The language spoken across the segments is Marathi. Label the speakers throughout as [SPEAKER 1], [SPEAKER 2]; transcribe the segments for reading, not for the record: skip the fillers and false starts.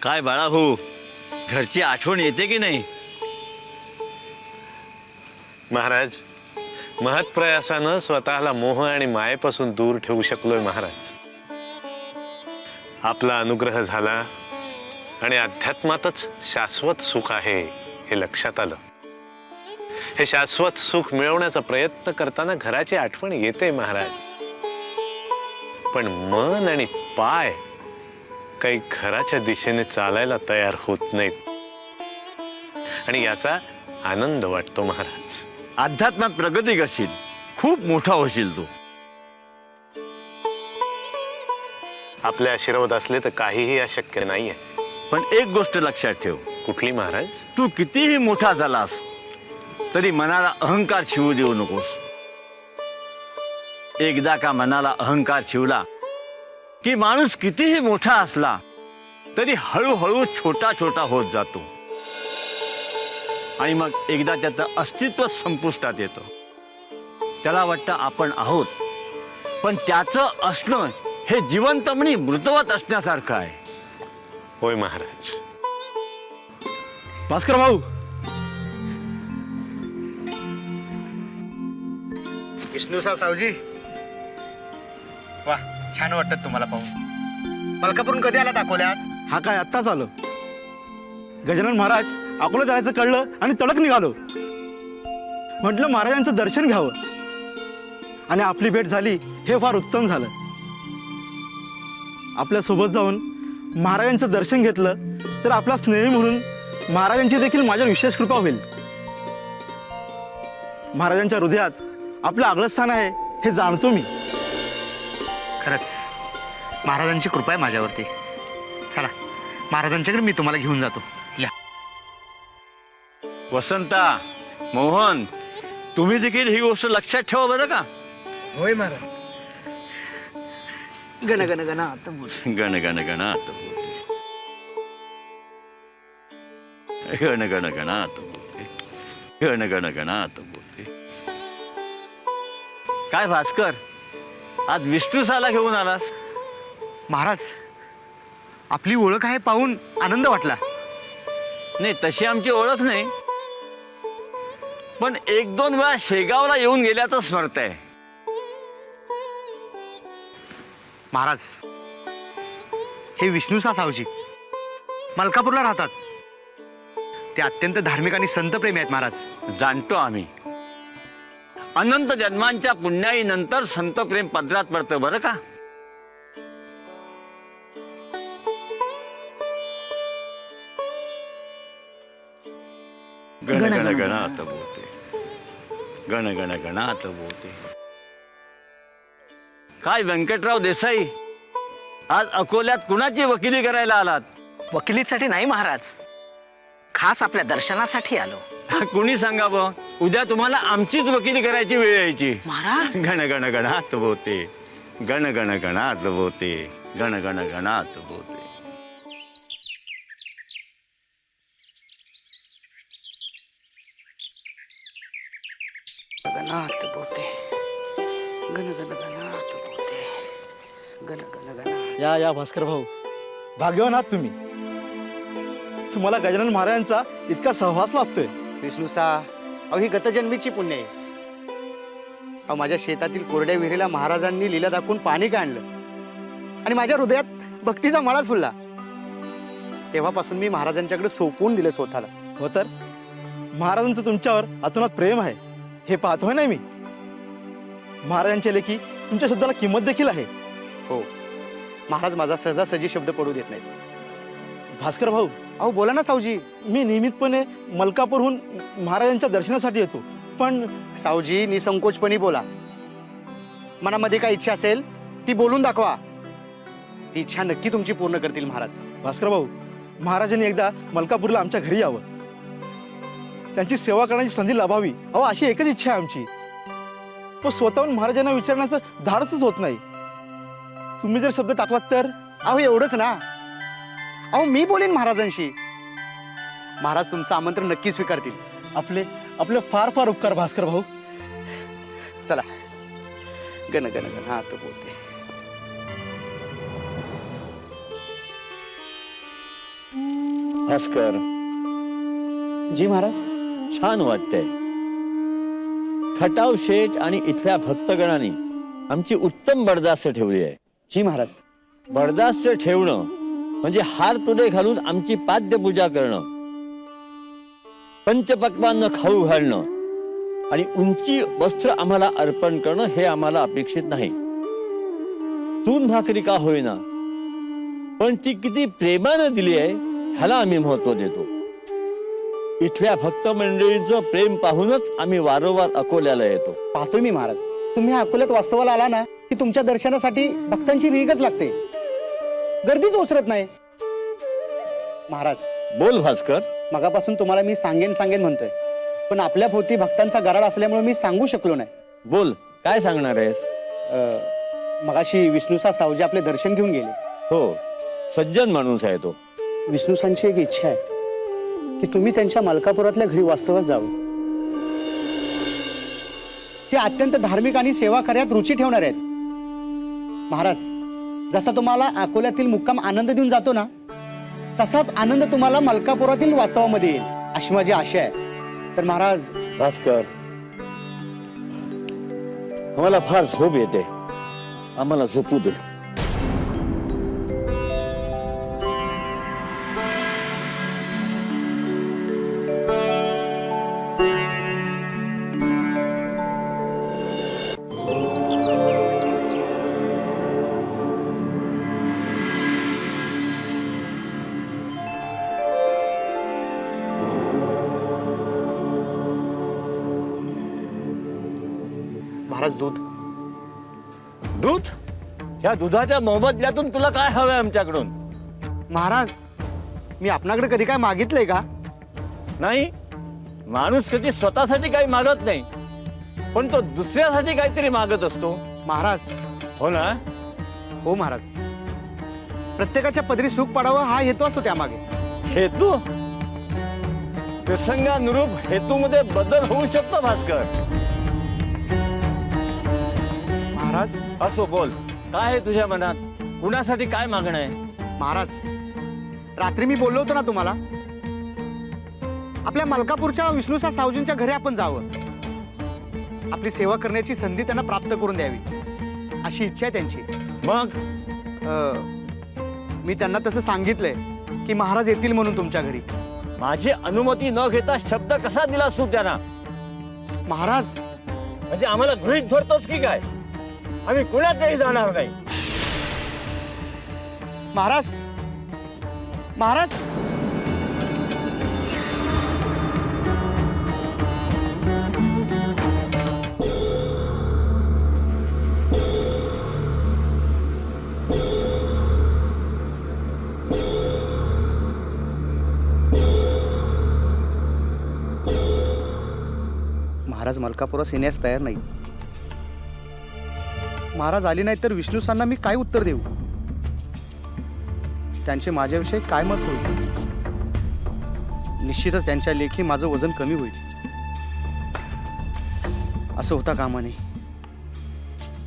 [SPEAKER 1] काय बाळा हो, घरची आठवण येते की नाही?
[SPEAKER 2] महाराज, महत्प्रयासानं स्वतःला मोह आणि मायेपासून दूर ठेवू शकलोय महाराज. आपला अनुग्रह झाला आणि अध्यात्मातच शाश्वत सुख आहे हे लक्षात आलं. हे शाश्वत सुख मिळवण्याचा प्रयत्न करताना घराची आठवण येते महाराज, पण मन आणि पाय काही घराच्या दिशेने चालायला तयार होत नाहीत आणि याचा आनंद वाटतो महाराज.
[SPEAKER 1] अध्यात्मात प्रगती करशील, खूप मोठा होशील तू.
[SPEAKER 2] आपले आशीर्वाद असले तर काहीही अशक्य नाहीये.
[SPEAKER 1] पण एक गोष्ट लक्षात ठेव,
[SPEAKER 2] कुठली महाराज?
[SPEAKER 1] तू कितीही मोठा झालास तरी मनाला अहंकार शिवू देऊ नकोस. एकदा का मनाला अहंकार शिवला की माणूस कितीही मोठा असला तरी हळूहळू छोटा छोटा होत जातो आणि मग एकदा त्याचं अस्तित्व संपुष्टात येतं. त्याला वाटतं आपण आहोत, पण त्याचं असणं हे जिवंतपणी मृतवत असण्यासारखं आहे.
[SPEAKER 2] होय महाराज.
[SPEAKER 3] भास्कर भाऊ,
[SPEAKER 4] विष्णूसा सावजी, वा छान वाटत तुम्हाला पाहून. मलकापूरून कधी आला अकोल्यात?
[SPEAKER 3] हा काय आत्ताच आलो. गजानन महाराज अकोला जायचं कळलं आणि तडक निघालो. म्हटलं महाराजांचं दर्शन घ्यावं आणि आपली भेट झाली हे फार उत्तम झालं. आपल्या सोबत जाऊन महाराजांचं दर्शन घेतलं तर आपला स्नेही म्हणून महाराजांची देखील माझ्यावर विशेष कृपा होईल. महाराजांच्या हृदयात आपलं आगळं स्थान आहे हे जाणतो मी.
[SPEAKER 4] खरंच महाराजांची कृपा आहे माझ्यावरती. चला महाराजांच्याकडे मी तुम्हाला घेऊन जातो. या.
[SPEAKER 1] वसंता, मोहन, तुम्ही देखील ही गोष्ट लक्षात ठेवा बरं का.
[SPEAKER 4] होय महाराज. गण गण गण आता बोल.
[SPEAKER 1] गण गण गणात बोलते, गण गण गणात बोलते, गण गण गणात बोलते. काय भास्कर, आज विष्णुसाला घेऊन आलास?
[SPEAKER 4] महाराज, आपली ओळख आहे पाहून आनंद वाटला.
[SPEAKER 1] नाही, तशी आमची ओळख नाही, पण एक दोन वेळा शेगावला येऊन गेल्याचं स्मरत आहे.
[SPEAKER 4] महाराज, हे विष्णूसा सावजी मलकापूरला राहतात. ते अत्यंत धार्मिक आणि संतप्रेमी आहेत महाराज.
[SPEAKER 1] जाणतो आम्ही. अनंत जन्मांच्या पुण्याईनंतर संतप्रेम पदरात पडतं बरं का. गण गण गणात बोलते, गण गण गणात बोलते. काय व्यंकटराव देसाई, आज अकोल्यात कुणाची वकिली करायला आलात?
[SPEAKER 5] वकिलीसाठी नाही महाराज, खास आपल्या दर्शनासाठी आलो.
[SPEAKER 1] कुणी सांगावं, उद्या तुम्हाला आमचीच वकिली करायची वेळ यायची.
[SPEAKER 5] महाराज,
[SPEAKER 1] गण गण गणात बोलते, गण गण गणात बोलते, गण गण गणात बोलते.
[SPEAKER 5] गणात बोते, गण गण गणात बोते, गण गण गणा.
[SPEAKER 3] या भास्कर भाऊ, भाग्यवान आहात तुम्ही. तुम्हाला गजानन महाराजांचा इतका सहवास लाभतोय.
[SPEAKER 4] विष्णूसा, अहो ही गतजन्मीची पुण्य आहे. अहो माझ्या शेतातील कोरड्या विहिरीला महाराजांनी लीला दाखवून पाणी काढलं आणि माझ्या हृदयात भक्तीचा मळाच फुलला. तेव्हापासून मी महाराजांच्याकडे सोपवून दिलं स्वतःला.
[SPEAKER 3] हो तर महाराजांचं तुमच्यावर अतोनात प्रेम आहे हे पाहतोय ना मी. महाराजांच्या लेखी तुमच्या शब्दाला किंमत देखील आहे.
[SPEAKER 4] हो, महाराज माझा सहजासहजी शब्द पडू देत नाहीत.
[SPEAKER 3] भास्कर भाऊ,
[SPEAKER 4] अहो बोला ना सावजी.
[SPEAKER 3] मी नियमितपणे मलकापूरहून महाराजांच्या दर्शनासाठी येतो, पण
[SPEAKER 4] सावजी निसंकोचपणे बोला. मनामध्ये काय इच्छा असेल ती बोलून दाखवा. ती इच्छा नक्की तुमची पूर्ण करतील महाराज.
[SPEAKER 3] भास्कर भाऊ, महाराजांनी एकदा मलकापूरला आमच्या घरी यावं, त्यांची सेवा करण्याची संधी लाभावी, अहो अशी एकच इच्छा आहे आमची. पण स्वतःहून महाराजांना विचारण्याचं धाडसच होत नाही. तुम्ही जर शब्द टाकलात तर.
[SPEAKER 4] अहो एवढंच ना. अहो मी बोलेन महाराजांशी. महाराज तुमचं आमंत्रण नक्की स्वीकारतील.
[SPEAKER 3] आपले आपले फार फार उपकार भास्कर भाऊ.
[SPEAKER 4] चला. गण गण गण हा तो बोलते.
[SPEAKER 1] भास्कर,
[SPEAKER 4] जी महाराज.
[SPEAKER 1] छान वाटतंय. खटाव शेठ आणि इथल्या भक्तगणांनी आमची उत्तम बडदास्त ठेवली आहे.
[SPEAKER 4] जी महाराज.
[SPEAKER 1] बडदास्त ठेवणं म्हणजे हार तुडे घालून आमची पाद्यपूजा करणं, पंचपक्वान्न खाऊ घालणं आणि उंची वस्त्र आम्हाला अर्पण करणं हे आम्हाला अपेक्षित नाही. चून भाकरी का होईना, पण ती किती प्रेमानं दिली आहे ह्याला आम्ही महत्व देतो. इथल्या भक्त मंडळींचं प्रेम पाहूनच आम्ही वारंवार अकोल्याला येतो.
[SPEAKER 4] पाहतोय मी महाराज. तुम्ही अकोल्यात वास्तवाला आला ना की तुमच्या दर्शनासाठी भक्तांची रीगच लागते, गर्दीच ओसरत नाही. महाराज,
[SPEAKER 1] बोल भास्कर.
[SPEAKER 4] मगापासून तुम्हाला मी सांगेन म्हणतोय, पण आपल्या भोवती भक्तांचा गराड असल्यामुळे मी सांगू शकलो नाही.
[SPEAKER 1] बोल, काय सांगणार आहेस?
[SPEAKER 4] मगाशी विष्णूसा सावजी आपले दर्शन घेऊन गेले.
[SPEAKER 1] हो, सज्जन माणूस आहे तो.
[SPEAKER 4] विष्णूसांची एक इच्छा आहे की तुम्ही त्यांच्या मलकापुरातल्या घरी वास्तवास जावं. ते अत्यंत धार्मिक आणि सेवा कार्यात रुची ठेवणार आहेत. महाराज, जसा तुम्हाला अकोल्यातील मुक्काम आनंद देऊन जातो ना, तसाच आनंद तुम्हाला मलकापुरातील वास्तवामध्ये येईल अशी माझी आशा आहे. तर महाराज.
[SPEAKER 1] भास्कर, आम्हाला फार झोप येते, आम्हाला झोपू दे.
[SPEAKER 4] महाराज, दूध.
[SPEAKER 1] दूध? या दुधाच्या मोबदल्यातून तुला काय हवंय आमच्याकडून?
[SPEAKER 4] महाराज, मी आपणाकडे कधी काय मागितलंय का?
[SPEAKER 1] नाही, माणूस कधी स्वतःसाठी काही मागत नाही, पण तो दुसऱ्यासाठी काहीतरी मागत असतो.
[SPEAKER 4] महाराज.
[SPEAKER 1] हो ना?
[SPEAKER 4] हो महाराज, प्रत्येकाच्या पदरी सुख पडावं हा हेतू असतो त्यामागे.
[SPEAKER 1] हेतू? प्रसंगानुरूप हेतूमध्ये बदल होऊ शकतो भास्कर.
[SPEAKER 4] महाराज.
[SPEAKER 1] असो, बोल, काय आहे तुझ्या मनात? कुणासाठी काय मागणं आहे?
[SPEAKER 4] महाराज, रात्री मी बोललो होतो ना तुम्हाला, आपल्या मलकापूरच्या विष्णूसा सावजींच्या घरी आपण जावं, आपली सेवा करण्याची संधी त्यांना प्राप्त करून द्यावी अशी इच्छा आहे त्यांची.
[SPEAKER 1] मग
[SPEAKER 4] मी त्यांना तसं सांगितलंय की महाराज येतील म्हणून तुमच्या घरी.
[SPEAKER 1] माझी अनुमती न घेता शब्द कसा दिलास तू त्यांना?
[SPEAKER 4] महाराज.
[SPEAKER 1] म्हणजे आम्हाला गृहीत धरतोस की काय? आम्ही कुणातही जाणार नाही.
[SPEAKER 4] महाराज. महाराज. महाराज मलकापुरास येण्यास तयार नाही. महाराज आली नाही तर विष्णूसांना मी काय उत्तर देऊ? त्यांचे माझ्याविषयी काय मत होईल? निश्चितच त्यांच्या लेखी माझं वजन कमी होईल. असं होता कामा नये.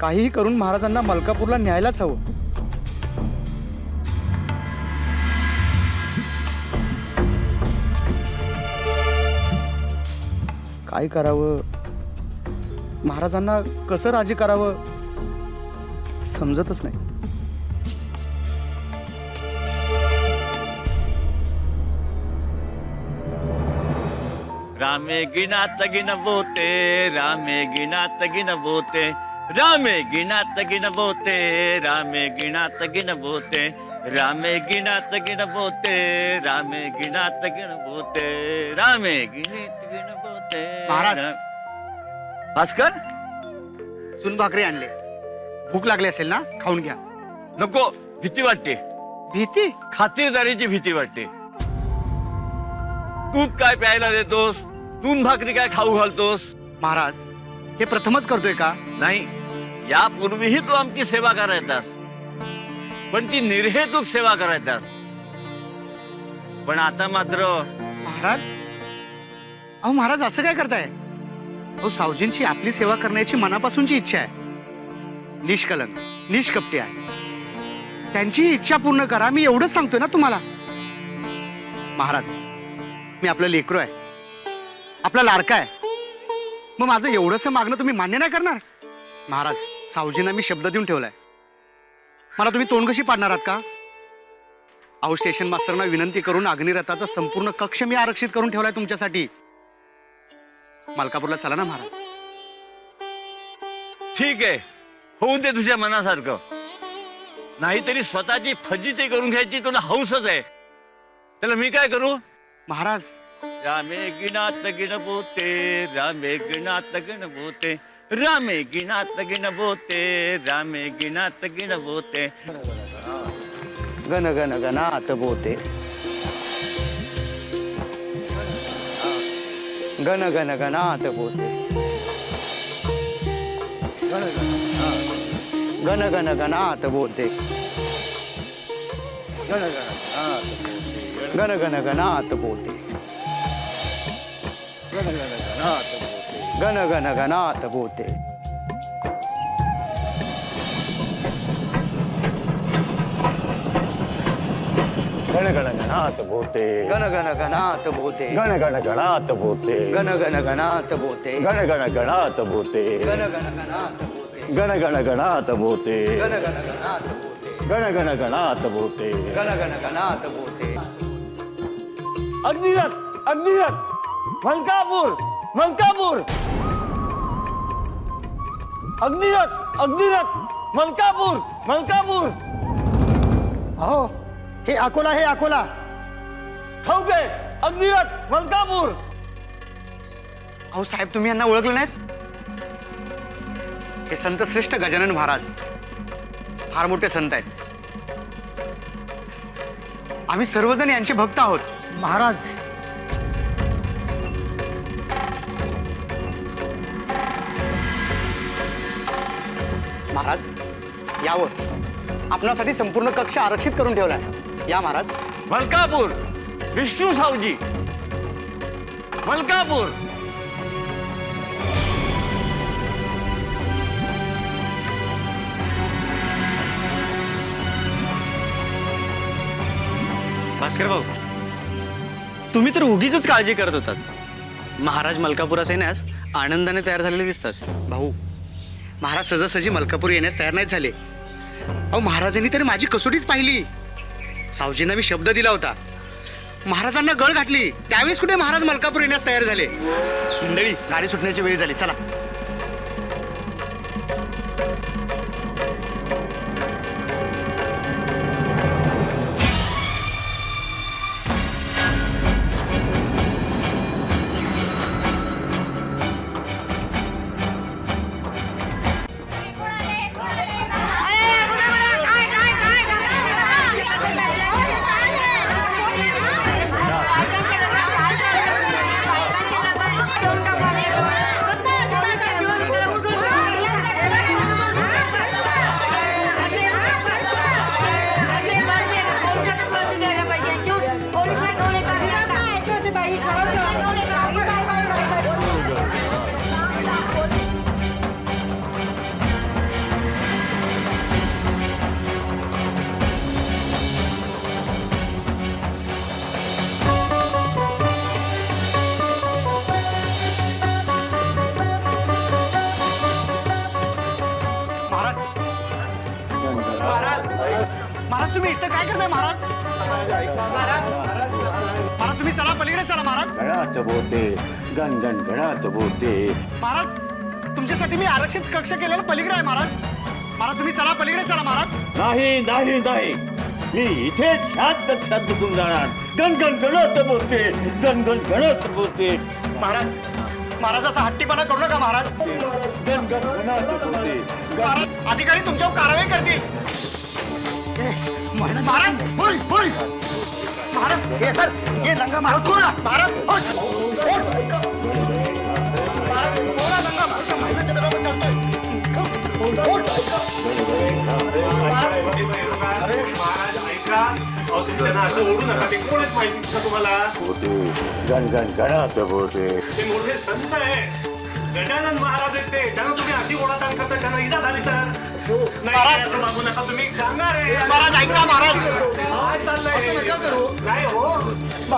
[SPEAKER 4] काहीही करून महाराजांना मलकापूरला न्यायलाच हवं. काय करावं? महाराजांना कसं राजी करावं समजतच नाही.
[SPEAKER 1] रामे गिनात गिनबोते, रामे गिनात गिनबोते, रामे गिनात गिनबोते, रामे गिनात गिनबोते, रामे गिनात गिनबोते, रामे गिनात गिनबोते, रामे गिनीत गिनबोते.
[SPEAKER 4] महाराज.
[SPEAKER 1] भास्कर,
[SPEAKER 4] चून भाकरी आणले. भूक लागली असेल ना, खाऊन घ्या.
[SPEAKER 1] नको, भीती वाटते.
[SPEAKER 4] भीती?
[SPEAKER 1] खातिरदारीची भीती वाटते. तू काय प्यायला देतोस? तून भाकरी काय खाऊ घालतोस?
[SPEAKER 4] महाराज, हे प्रथमच करतोय का?
[SPEAKER 1] नाही, यापूर्वीही तू आमची सेवा करायचास, पण ती निर्हेतुक सेवा करायचास. पण आता मात्र.
[SPEAKER 4] महाराज. अहो महाराज, असं काय करताय? अहो, सावजींची आपली सेवा करण्याची मनापासूनची इच्छा आहे. निष्कलंक, निष्कपटी आहे. त्यांची इच्छा पूर्ण करा, मी एवढंच सांगतोय ना तुम्हाला. महाराज, मी आपलं लेकरू आहे, आपला लाडका आहे, मग माझं एवढंसं मागणं तुम्ही मान्य नाही करणार? महाराज, सावजींना मी शब्द देऊन ठेवलाय, मला तुम्ही तोंड कशी पाडणार आहात का? अहो, स्टेशन मास्तरना विनंती करून अग्निरथाचा संपूर्ण कक्ष मी आरक्षित करून ठेवलाय तुमच्यासाठी. मलकापूरला चला ना महाराज.
[SPEAKER 1] ठीक आहे, होऊन दे तुझ्या मनासारखं. नाहीतरी स्वतःची फजिती करून घ्यायची तुला हौसच आहे. त्याला मी काय करू?
[SPEAKER 4] महाराज,
[SPEAKER 1] रामे गिनात गिणबोते, रामे गिनात गिणबोते, रामे गिनात गिणबोते, रामे गिनात गिणबोते.
[SPEAKER 4] गण गण गणात बोते, गण गण गणात बोते, गण गण गणात बोते, गण गण गणात बोते, गण गण गणात बोते.
[SPEAKER 1] गण गण गणात बोते,
[SPEAKER 4] गण गण गणात बोते,
[SPEAKER 1] गण गण गणात बोते,
[SPEAKER 4] गण गण गणात बोते,
[SPEAKER 1] गण गण गणात बोते,
[SPEAKER 4] गण गण गणात बोते,
[SPEAKER 1] गण गण गणात बोते,
[SPEAKER 4] गण गण गणात बोते,
[SPEAKER 1] गण गण गणात बोते.
[SPEAKER 4] गण गण गणात बोते.
[SPEAKER 1] अग्निरथ, अग्निरथ, मलकापूर, मलकापूर. अग्निरथ, अग्निरथ, मलकापूर, मलकापूर.
[SPEAKER 4] अहो, हे अकोला, हे अकोला.
[SPEAKER 1] ठाऊक आहे, अग्निरथ, मलकापूर.
[SPEAKER 4] अहो साहेब, तुम्ही यांना ओळखलं नाहीत? हे संत श्रेष्ठ गजानन महाराज फार मोठे संत आहेत. आम्ही सर्वजण यांचे भक्त आहोत. महाराज, महाराज यावं, आपणासाठी संपूर्ण कक्ष आरक्षित करून ठेवलाय. या महाराज.
[SPEAKER 1] मलकापूर, विष्णू सावजी, मलकापूर.
[SPEAKER 4] भास्कर भाऊ, तुम्ही तर उगीच काळजी करत होतात. महाराज मलकापुरास येण्यास आनंदाने तयार झालेले दिसतात. भाऊ, महाराज सहजासहजी मलकापूर येण्यास तयार नाही झाले. अहो, महाराजांनी तरी माझी कसोटीच पाहिली. सावजींना मी शब्द दिला होता, महाराजांना गळ घातली, त्यावेळेस कुठे महाराज मलकापूर येण्यास तयार झाले. मंडळी, गाडी सुटण्याची वेळ झाली, चला. महाराज, तुम्ही इथं काय करताय महाराज? महाराज, तुम्ही चला, पलीकडे चला महाराज.
[SPEAKER 1] गणात बोते, गण गण गणात बोते.
[SPEAKER 4] महाराज, तुमच्यासाठी मी आरक्षित कक्ष केलेला पलीकडे आहे महाराज. महाराज, तुम्ही चला, पलीकडे चला महाराज.
[SPEAKER 1] नाही, नाही, नाही, मी इथे छात कक्षात दुखून जाणार. गण गण गणात बोते, गण गण गणात बोते.
[SPEAKER 4] महाराज, महाराज असा हट्टीपणा करू नका महाराज.
[SPEAKER 1] गण गण गणात बोते.
[SPEAKER 4] महाराज, अधिकारी तुमच्यावर कारवाई करतील. महाराज, होय, होय. महाराज, हे सर, हे नंगा महाराज कोण? महाराज, होय. महाराज, कोणा नंगा महाराज महिन्याच्या दबावात चढतोय.
[SPEAKER 2] महाराज ऐका, अहो, तुम्ही त्यांना असं ओढू नका. ते कोण आहेत माहिती का तुम्हाला?
[SPEAKER 1] बोते, गण गण गणात बोते.
[SPEAKER 2] ते मोठे संत आहे, गजानन महाराज आहेत ते. त्यांना तुम्ही अशी ओढाताण करता, त्यांना इजा झाली तर नाही.
[SPEAKER 4] महाराज
[SPEAKER 2] मागू नका तुम्ही सांगा रे
[SPEAKER 4] महाराज ऐका महाराज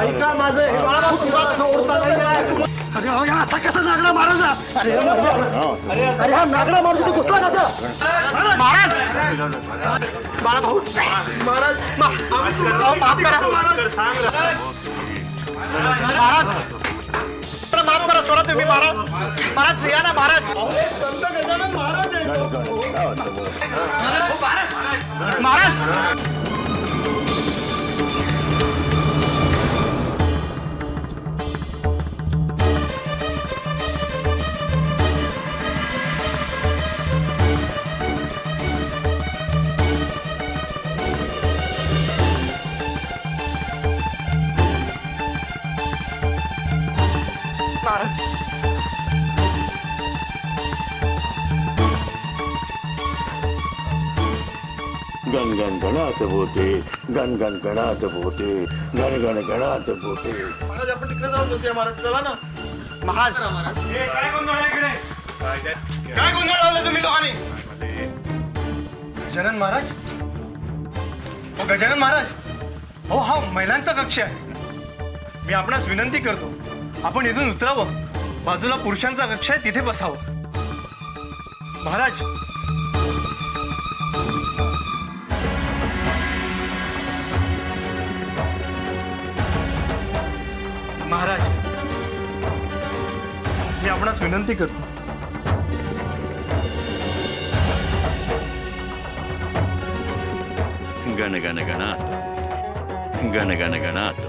[SPEAKER 4] ऐका माझं हे बाळा तुमचा ओढता नाही. अरे हो या आता कसा नागडा महाराज अरे अरे हा नागडा माणूस तू कुठला कसा महाराज बाळा भाऊ महाराज माफ करा
[SPEAKER 2] सांग
[SPEAKER 4] महाराज मला माफ करा सोडा तुम्ही महाराज महाराज या ना महाराज संत गजानन महाराज महाराज
[SPEAKER 6] गण गण गणात बोते गण गण गणात बोते गण गण गणात बोते.
[SPEAKER 3] महाराज आपण तिकडे जाऊन बसूया महाराज चला ना.
[SPEAKER 4] महाराज
[SPEAKER 3] काय गोंधळ लावला तुम्ही दोघांनी? गजानन महाराज हो गजानन महाराज हो हा महिलांचा कक्ष आहे. मी आपणास विनंती करतो आपण इथून उतरावं. बाजूला पुरुषांचा कक्ष आहे तिथे बसावं. महाराज महाराज मी आपणास विनंती करतो.
[SPEAKER 1] गण गण गणात गण गण गणात